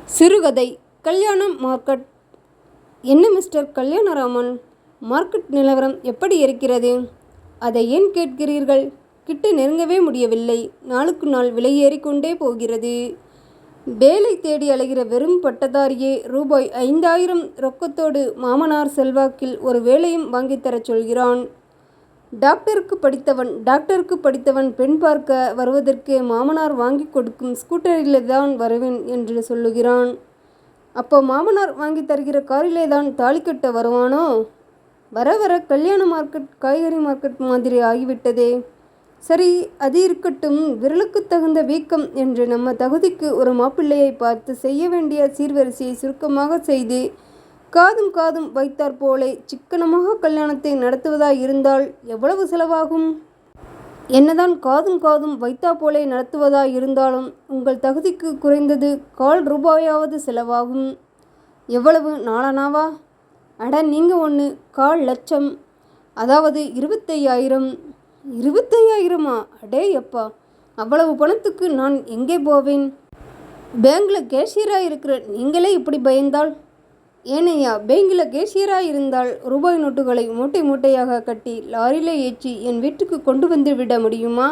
சிறுகதை. கல்யாணம் மார்க்கெட். என்ன மிஸ்டர் கல்யாணராமன், மார்க்கெட் நிலவரம் எப்படி இருக்கிறது? அதை ஏன் கேட்கிறீர்கள்? கிட்ட நெருங்கவே முடியவில்லை. நாளுக்கு நாள் விலை ஏறிக்கொண்டே போகிறது. வேலை தேடி அலைகிற வெறும் பட்டதாரியே ரூபாய் 5000 ரொக்கத்தோடு மாமனார் செல்வாக்கில் ஒரு வேலையும் வாங்கித்தரச் சொல்கிறான். டாக்டருக்கு படித்தவன் பெண் பார்க்க வருவதற்கு மாமனார் வாங்கி கொடுக்கும் ஸ்கூட்டரிலே தான் வருவேன் என்று சொல்லுகிறான். அப்போ மாமனார் வாங்கி தருகிற காரிலே தான் தாலி கட்ட வருவானோ? வர வர கல்யாண மார்க்கெட் காய்கறி மார்க்கெட் மாதிரி ஆகிவிட்டதே. சரி, அது இருக்கட்டும். விரலுக்கு தகுந்த வீக்கம் என்று நம்ம தகுதிக்கு ஒரு மாப்பிள்ளையை பார்த்து செய்ய வேண்டிய சீர்வரிசையை சுருக்கமாக செய்து காதும் வைத்தாற் போலே சிக்கனமாக கல்யாணத்தை நடத்துவதாய் இருந்தால் எவ்வளவு செலவாகும்? என்னதான் காதும் வைத்தா போலே நடத்துவதாய் இருந்தாலும் உங்கள் தகுதிக்கு குறைந்தது 1/4 ரூபாயாவது செலவாகும். எவ்வளவு நாளனாவா? அட நீங்க ஒன்று, 1/4 லட்சம். அதாவது 25,000. 25,000-ஆ? அடே அப்பா, அவ்வளவு பணத்துக்கு நான் எங்கே போவேன்? பேங்கில் கேஷியராக இருக்கிற நீங்களே இப்படி பயந்தால்? ஏனையா, பேங்கில் கேஷியராக இருந்தால் ரூபாய் நோட்டுகளை மூட்டை மூட்டையாக கட்டி லாரியில் ஏற்றி என் வீட்டுக்கு கொண்டு வந்து விட முடியுமா?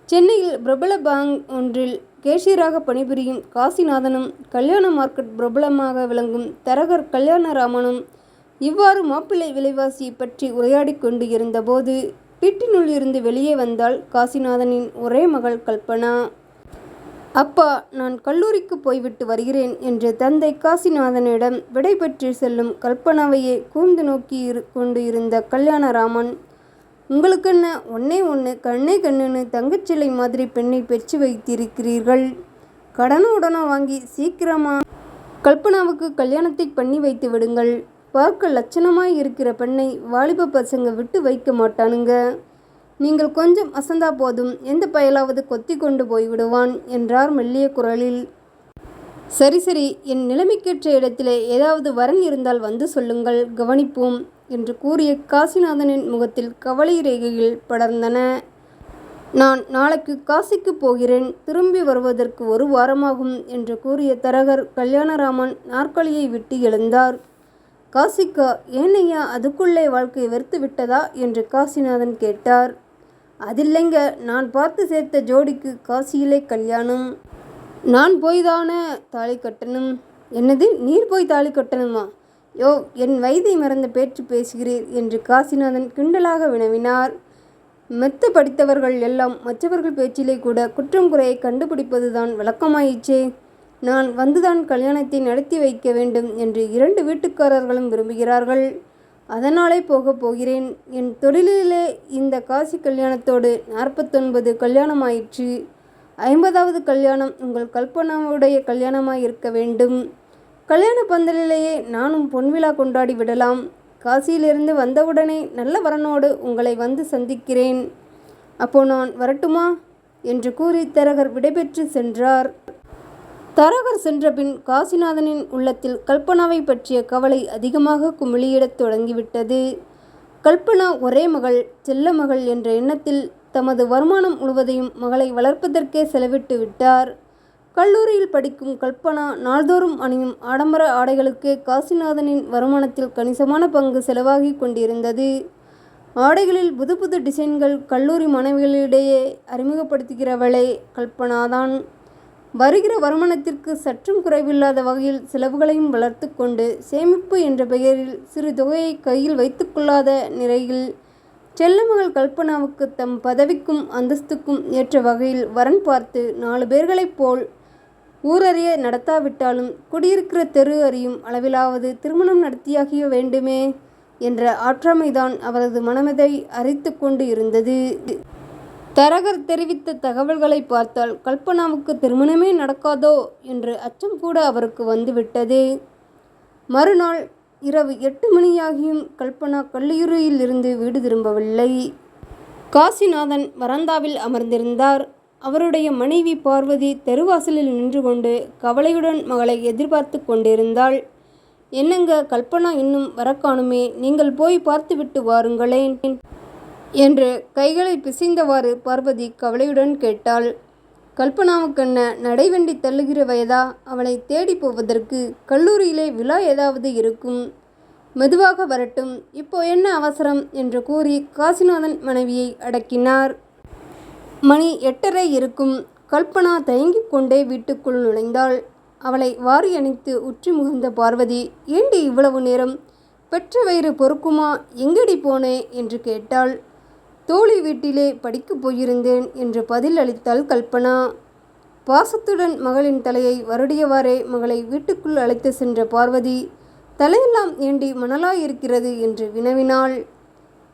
சென்னையில் பிரபல பேங்க் ஒன்றில் கேஷியராக பணிபுரியும் காசிநாதனும் கல்யாண மார்க்கெட் பிரபலமாக விளங்கும் தரகர் கல்யாணராமனும் இவ்வாறு மாப்பிள்ளை விலைவாசியை பற்றி உரையாடி கொண்டு இருந்தபோது வீட்டினுள் இருந்து வெளியே வந்தாள் காசிநாதனின் ஒரே மகள் கல்பனா. அப்பா, நான் கல்லூரிக்கு போய்விட்டு வருகிறேன் என்று தந்தை காசிநாதனிடம் விடை பெற்று செல்லும் கல்பனாவையே கூர்ந்து நோக்கி கொண்டு இருந்த கல்யாணராமன், உங்களுக்கென்ன ஒன்னே கண்ணே கண்ணுன்னு தங்கச்சிலை மாதிரி பெண்ணை பெற்று வைத்திருக்கிறீர்கள். கடனோ வாங்கி சீக்கிரமா கல்பனாவுக்கு கல்யாணத்தை பண்ணி வைத்து விடுங்கள். பார்க்க லட்சணமாய் இருக்கிற பெண்ணை வாலிப பசங்க விட்டு வைக்க மாட்டானுங்க. நீங்கள் கொஞ்சம் அசந்தா போதும் எந்த பயலாவது கொத்தி கொண்டு போய்விடுவான் என்றார் மெல்லிய குரலில். சரி, என் நிலைமைக்கேற்ற இடத்திலே ஏதாவது வரன் இருந்தால் வந்து சொல்லுங்கள், கவனிப்போம் என்று கூறிய காசிநாதனின் முகத்தில் கவலை ரேகைகள் படர்ந்தன. நான் நாளைக்கு காசிக்கு போகிறேன். திரும்பி வருவதற்கு 1 வாரமாகும் என்று கூறிய தரகர் கல்யாணராமன் நாற்காலியை விட்டு எழுந்தார். காசிக்கா? ஏனையா, அதுக்குள்ளே வாழ்க்கை வெறுத்து விட்டதா என்று காசிநாதன் கேட்டார். அதில்லைங்க, நான் பார்த்து சேர்த்த ஜோடிக்கு காசியிலே கல்யாணம். நான் போய்தானே தாலி கட்டணும். என்னது, நீர் போய் தாலி கட்டணுமா? யோ, என் வயதை மறந்த பேச்சு பேசுகிறீர் என்று காசிநாதன் கிண்டலாக வினவினார். மெத்த படித்தவர்கள் எல்லாம் மற்றவர்கள் பேச்சிலே கூட குற்றம் குறையை கண்டுபிடிப்பது தான் வழக்கமாயிற்றே. நான் வந்துதான் கல்யாணத்தை நடத்தி வைக்க வேண்டும் என்று 2 வீட்டுக்காரர்களும் விரும்புகிறார்கள். அதனாலே போகிறேன். என் தொழிலிலே இந்த காசி கல்யாணத்தோடு 49 கல்யாணமாயிற்று. 50வது கல்யாணம் உங்கள் கல்பனாவுடைய கல்யாணமாயிருக்க வேண்டும். கல்யாண பந்தலிலேயே நானும் பொன்விழா கொண்டாடி விடலாம். காசியிலிருந்து வந்தவுடனே நல்ல வரனோடு உங்களை வந்து சந்திக்கிறேன். அப்போ நான் வரட்டுமா என்று கூறி தரகர் விடைபெற்று சென்றார். தரகர் சென்றபின் காசிநாதனின் உள்ளத்தில் கல்பனாவை பற்றிய கவலை அதிகமாக குமிழியிடத் தொடங்கிவிட்டது. கல்பனா ஒரே மகள், செல்ல மகள் என்ற எண்ணத்தில் தமது வருமானம் முழுவதையும் மகளை வளர்ப்பதற்கே செலவிட்டு விட்டார். கல்லூரியில் படிக்கும் கல்பனா நாள்தோறும் அணியும் ஆடம்பர ஆடைகளுக்கே காசிநாதனின் வருமானத்தில் கணிசமான பங்கு செலவாகி கொண்டிருந்தது. ஆடைகளில் புது டிசைன்கள் கல்லூரி மாணவிகளிடையே அறிமுகப்படுத்துகிறவளே கல்பனாதான். வருகிற வருமானத்திற்கு சற்றும் குறைவில்லாத வகையில் செலவுகளையும் வளர்த்து கொண்டு சேமிப்பு என்ற பெயரில் சிறு தொகையை கையில் வைத்து கொள்ளாத நிலையில் செல்லமகள் கல்பனாவுக்கு தம் பதவிக்கும் அந்தஸ்துக்கும் ஏற்ற வகையில் வரன் பார்த்து 4 பேர்களைப் போல் ஊரறிய நடத்தாவிட்டாலும் குடியிருக்கிற தெரு அறியும் அளவிலாவது திருமணம் நடத்தியாகிய வேண்டுமே என்ற ஆற்றாமைதான் அவரது மனமதை அரித்து கொண்டு இருந்தது. தரகர் தெரிவித்த தகவல்களை பார்த்தால் கல்பனாவுக்கு திருமணமே நடக்காதோ என்ற அச்சம் கூட அவருக்கு வந்துவிட்டது. மறுநாள் இரவு 8 மணியாகியும் கல்பனா கல்லூரியில் இருந்து வீடு திரும்பவில்லை. காசிநாதன் வராந்தாவில் அமர்ந்திருந்தார். அவருடைய மனைவி பார்வதி தெருவாசலில் நின்று கொண்டு கவலையுடன் மகளை எதிர்பார்த்து கொண்டிருந்தாள். என்னங்க, கல்பனா இன்னும் வரக்காணுமே, நீங்கள் போய் பார்த்துவிட்டு வாருங்களேன் என்று கைகளை பிசைந்தவாறு பார்வதி கவலையுடன் கேட்டாள். கல்பனாவுக்கென்ன நடைவண்டி தள்ளுகிற வயதா? அவளை தேடி போவதற்கு கல்லூரியிலே விழா ஏதாவது இருக்கும். மெதுவாக வரட்டும், இப்போ என்ன அவசரம் என்று கூறி காசிநாதன் மனைவியை அடக்கினார். மணி 8:30 இருக்கும். கல்பனா தயங்கிக் கொண்டே வீட்டுக்குள் நுழைந்தாள். அவளை வாரி அணைத்து உற்று முகர்ந்த பார்வதி, ஏண்டி இவ்வளவு நேரம்? பெற்ற வயிறு பொறுக்குமா? எங்கடி போனே என்று கேட்டாள். தோழி வீட்டிலே படிக்கப் போயிருந்தேன் என்று பதில் அளித்தாள் கல்பனா. பாசத்துடன் மகளின் தலையை வருடியவாறே மகளை வீட்டுக்குள் அழைத்து சென்ற பார்வதி, தலையெல்லாம் ஏண்டி மணலாயிருக்கிறது என்று வினவினாள்.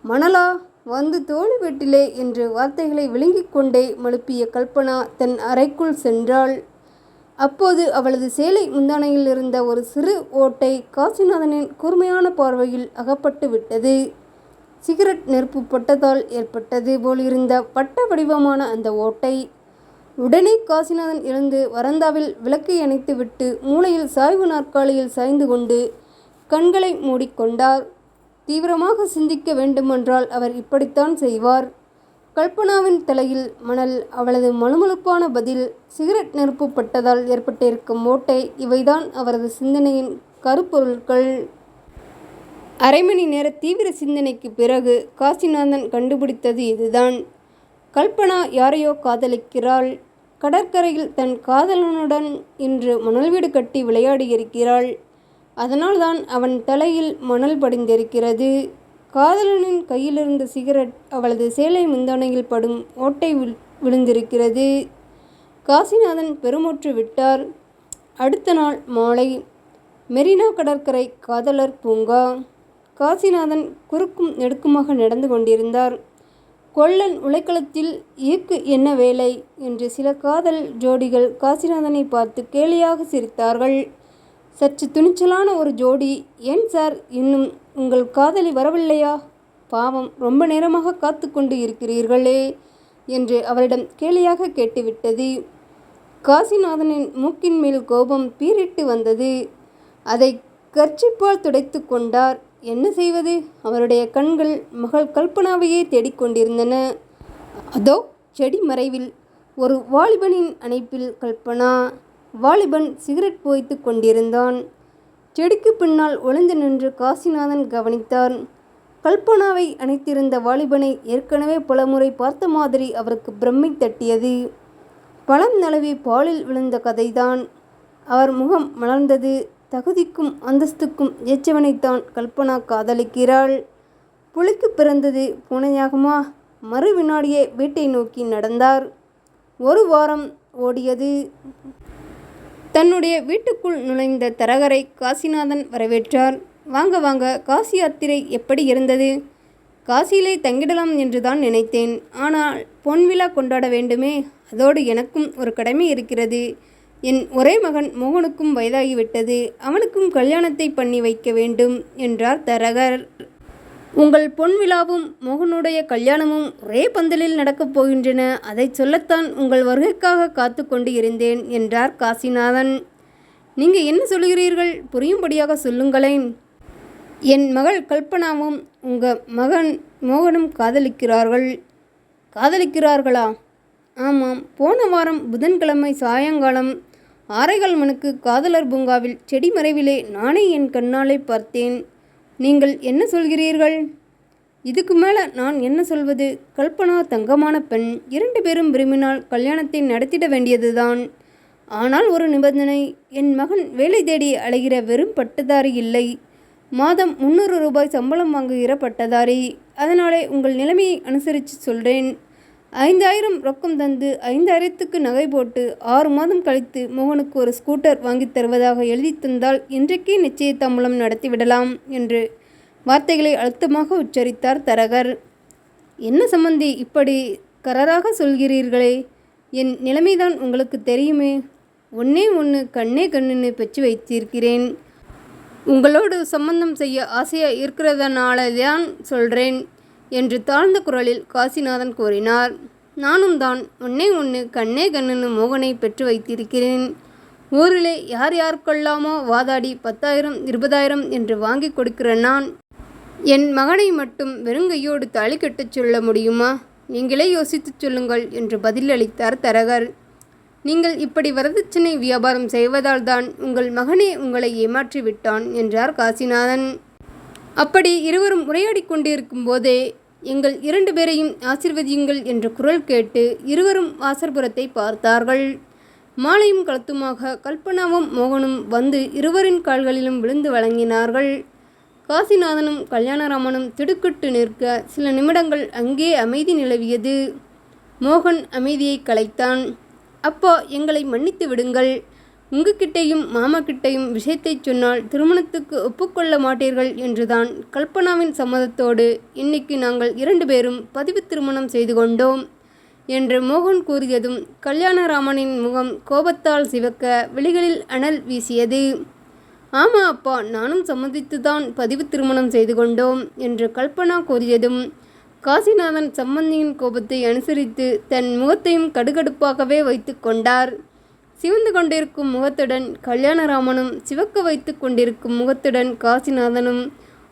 மணலா? வந்து தோழி வீட்டிலே என்று வார்த்தைகளை விழுங்கிக் கொண்டே மழுப்பிய கல்பனா தன் அறைக்குள் சென்றாள். அப்போது அவளது சேலை முந்தானையில் இருந்த ஒரு சிறு ஓட்டை காசிநாதனின் கூர்மையான பார்வையில் அகப்பட்டு விட்டது. சிகரெட் நெருப்பு பட்டதால் ஏற்பட்டது போலிருந்த வட்ட வடிவமான அந்த ஓட்டை. உடனே காசிநாதன் எழுந்து வராந்தாவில் விளக்கை அணைத்துவிட்டு மூலையில் சாய்வு நாற்காலியில் சாய்ந்து கொண்டு கண்களை மூடிக்கொண்டார். தீவிரமாக சிந்திக்க வேண்டுமென்றால் அவர் இப்படித்தான் செய்வார். கல்பனாவின் தலையில் மணல், அவளது மழுமழுப்பான பதில், சிகரெட் நெருப்பு பட்டதால் ஏற்பட்டிருக்கும் ஓட்டை, இவைதான் அவரது சிந்தனையின் கருப்பொருட்கள். அரை மணி நேர தீவிர சிந்தனைக்கு பிறகு காசிநாதன் கண்டுபிடித்தது இதுதான். கல்பனா யாரையோ காதலிக்கிறாள். கடற்கரையில் தன் காதலனுடன் இன்று மணல் வீடு கட்டி விளையாடியிருக்கிறாள். அதனால்தான் அவன் தலையில் மணல் படிந்திருக்கிறது. காதலனின் கையிலிருந்த சிகரெட் அவளது சேலை முந்தானையில் படும் ஓட்டை விழுந்திருக்கிறது. காசிநாதன் பெருமூச்சு விட்டார். அடுத்த நாள் மாலை மெரினா கடற்கரை காதலர் பூங்கா. காசிநாதன் குறுக்கும் நெடுக்குமாக நடந்து கொண்டிருந்தார். கொல்லன் உலைக்களத்தில் ஈக்கு என்ன வேலை என்று சில காதல் ஜோடிகள் காசிநாதனை பார்த்து கேலியாக சிரித்தார்கள். சற்று துணிச்சலான ஒரு ஜோடி, ஏன் சார் இன்னும் உங்கள் காதலி வரவில்லையா? பாவம், ரொம்ப நேரமாக காத்து கொண்டு இருக்கிறீர்களே என்று அவரிடம் கேலியாக கேட்டுவிட்டது. காசிநாதனின் மூக்கின் மேல் கோபம் பீரிட்டு வந்தது. அதை கர்ச்சிப்பால் துடைத்து கொண்டார். என்ன செய்வது? அவருடைய கண்கள் மகள் கல்பனாவையே தேடிக்கொண்டிருந்தன. அதோ செடி மறைவில் ஒரு வாலிபனின் அணைப்பில் கல்பனா. வாலிபன் சிகரெட் புகைத்து கொண்டிருந்தான். செடிக்கு பின்னால் ஒளிந்து நின்று காசிநாதன் கவனித்தார். கல்பனாவை அணைத்திருந்த வாலிபனை ஏற்கனவே பலமுறை பார்த்த மாதிரி அவருக்கு பிரம்மை தட்டியது. பழம் நழுவி பாலில் விழுந்த கதைதான். அவர் முகம் மலர்ந்தது. தகுதிக்கும் அந்தஸ்துக்கும் ஏற்றவனைத்தான் கல்பனா காதலிக்கிறாள். புலிக்கு பிறந்தது பூனையாகுமா? மறு வினாடியே வீட்டை நோக்கி நடந்தார். ஒரு வாரம் ஓடியது. தன்னுடைய வீட்டுக்குள் நுழைந்த தரகரை காசிநாதன் வரவேற்றார். வாங்க வாங்க, காசி யாத்திரை எப்படி இருந்தது? காசியிலே தங்கிடலாம் என்று தான் நினைத்தேன். ஆனால் பொன்விழா கொண்டாட வேண்டுமே, அதோடு எனக்கும் ஒரு கடமை இருக்கிறது. என் ஒரே மகன் மோகனுக்கும் வயதாகிவிட்டது. அவனுக்கும் கல்யாணத்தை பண்ணி வைக்க வேண்டும் என்றார் தரகர். உங்கள் பொன்விழாவும் மோகனுடைய கல்யாணமும் ஒரே பந்தலில் நடக்கப் போகின்றன. அதை சொல்லத்தான் உங்கள் வருகைக்காக காத்து கொண்டு இருந்தேன் என்றார் காசிநாதன். நீங்க என்ன சொல்கிறீர்கள்? புரியும்படியாக சொல்லுங்களேன். என் மகள் கல்பனாவும் உங்கள் மகன் மோகனும் காதலிக்கிறார்கள். காதலிக்கிறார்களா? ஆமாம். போன வாரம் புதன்கிழமை சாயங்காலம் 6:15 மணிக்கு காதலர் பூங்காவில் செடி மறைவிலே நானே என் கண்ணாலே பார்த்தேன். நீங்கள் என்ன சொல்கிறீர்கள்? இதுக்கு மேலே நான் என்ன சொல்வது? கல்பனா தங்கமான பெண். 2 பேரும் விரும்பினால் கல்யாணத்தை நடத்திட வேண்டியதுதான். ஆனால் ஒரு நிபந்தனை. என் மகன் வேலை தேடி அலைகிற வெறும் பட்டதாரி இல்லை, மாதம் 300 ரூபாய் சம்பளம் வாங்குகிற பட்டதாரி. அதனாலே உங்கள் நிலைமையை அனுசரித்து சொல்கிறேன். 5000 ரொக்கம் தந்து 5000க்கு நகை போட்டு 6 மாதம் கழித்து மோகனுக்கு ஒரு ஸ்கூட்டர் வாங்கி தருவதாக எழுதி தந்தால் இன்றைக்கே நிச்சயதாம்பலம் நடத்திவிடலாம் என்று வார்த்தைகளை அழுத்தமாக உச்சரித்தார் தரகர். என்ன சம்பந்தி இப்படி கராராக சொல்கிறீர்களே? என் நிலைமைதான் உங்களுக்கு தெரியுமே. ஒன்று கண்ணே கண்ணுன்னு பெற்று வைத்திருக்கிறேன். உங்களோடு சம்பந்தம் செய்ய ஆசையாக இருக்கிறதுனாலதான் சொல்கிறேன் என்று தாழ்ந்த குரலில் காசிநாதன் கூறினார். நானும் தான் ஒன்று கண்ணே கண்ணுன்னு மோகனை பெற்று வைத்திருக்கிறேன். ஊரிலே யார் யாருக்கெல்லாமோ வாதாடி 10,000 20,000 என்று வாங்கி கொடுக்கிற நான் என் மகனை மட்டும் வெறுங்கையோடு தாலி கட்டச் சொல்ல முடியுமா? நீங்களே யோசித்து சொல்லுங்கள் என்று பதிலளித்தார் தரகர். நீங்கள் இப்படி வரதட்சணை வியாபாரம் செய்வதால் தான் உங்கள் மகனே உங்களை ஏமாற்றி விட்டான் என்றார் காசிநாதன். அப்படி இருவரும் உரையாடி கொண்டிருக்கும் போதே எங்கள் 2 பேரையும் ஆசீர்வதியுங்கள் என்ற குரல் கேட்டு இருவரும் வாசற்புறத்தை பார்த்தார்கள். மாலையும் கழுத்துமாக கல்பனாவும் மோகனும் வந்து இருவரின் கால்களிலும் விழுந்து வணங்கினார்கள். காசிநாதனும் கல்யாணராமனும் திடுக்கிட்டு நிற்க சில நிமிடங்கள் அங்கே அமைதி நிலவியது. மோகன் அமைதியை கலைத்தான். அப்பா, எங்களை மன்னித்து விடுங்கள். உங்ககிட்டையும் மாமா கிட்டையும் விஷயத்தை சொன்னால் திருமணத்துக்கு ஒப்புக்கொள்ள மாட்டீர்கள் என்றுதான் கல்பனாவின் சம்மதத்தோடு இன்னைக்கு நாங்கள் 2 பேரும் பதிவு திருமணம் செய்து கொண்டோம் என்று மோகன் கூறியதும் கல்யாணராமனின் முகம் கோபத்தால் சிவக்க விழிகளில் அனல் வீசியது. ஆமா அப்பா, நானும் சம்மதித்துதான் பதிவு திருமணம் செய்து கொண்டோம் என்று கல்பனா கூறியதும் காசிநாதன் சம்பந்தியின் கோபத்தை அனுசரித்து தன் முகத்தையும் கடுகடுப்பாகவே வைத்து கொண்டார். சிவந்து கொண்டிருக்கும் முகத்துடன் கல்யாணராமனும் சிவக்க வைத்து கொண்டிருக்கும் முகத்துடன் காசிநாதனும்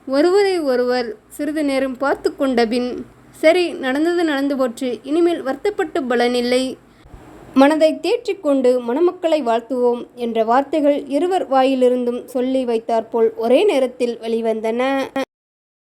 ஒருவரை ஒருவர் சிறிது நேரம் பார்த்து கொண்டபின், சரி, நடந்தது நடந்து போச்சு, இனிமேல் வருத்தப்பட்டு பலனில்லை, மனதை தேற்றிக்கொண்டு மணமக்களை வாழ்த்துவோம் என்ற வார்த்தைகள் இருவர் வாயிலிருந்தும் சொல்லி வைத்தாற்போல் ஒரே நேரத்தில் வெளிவந்தன.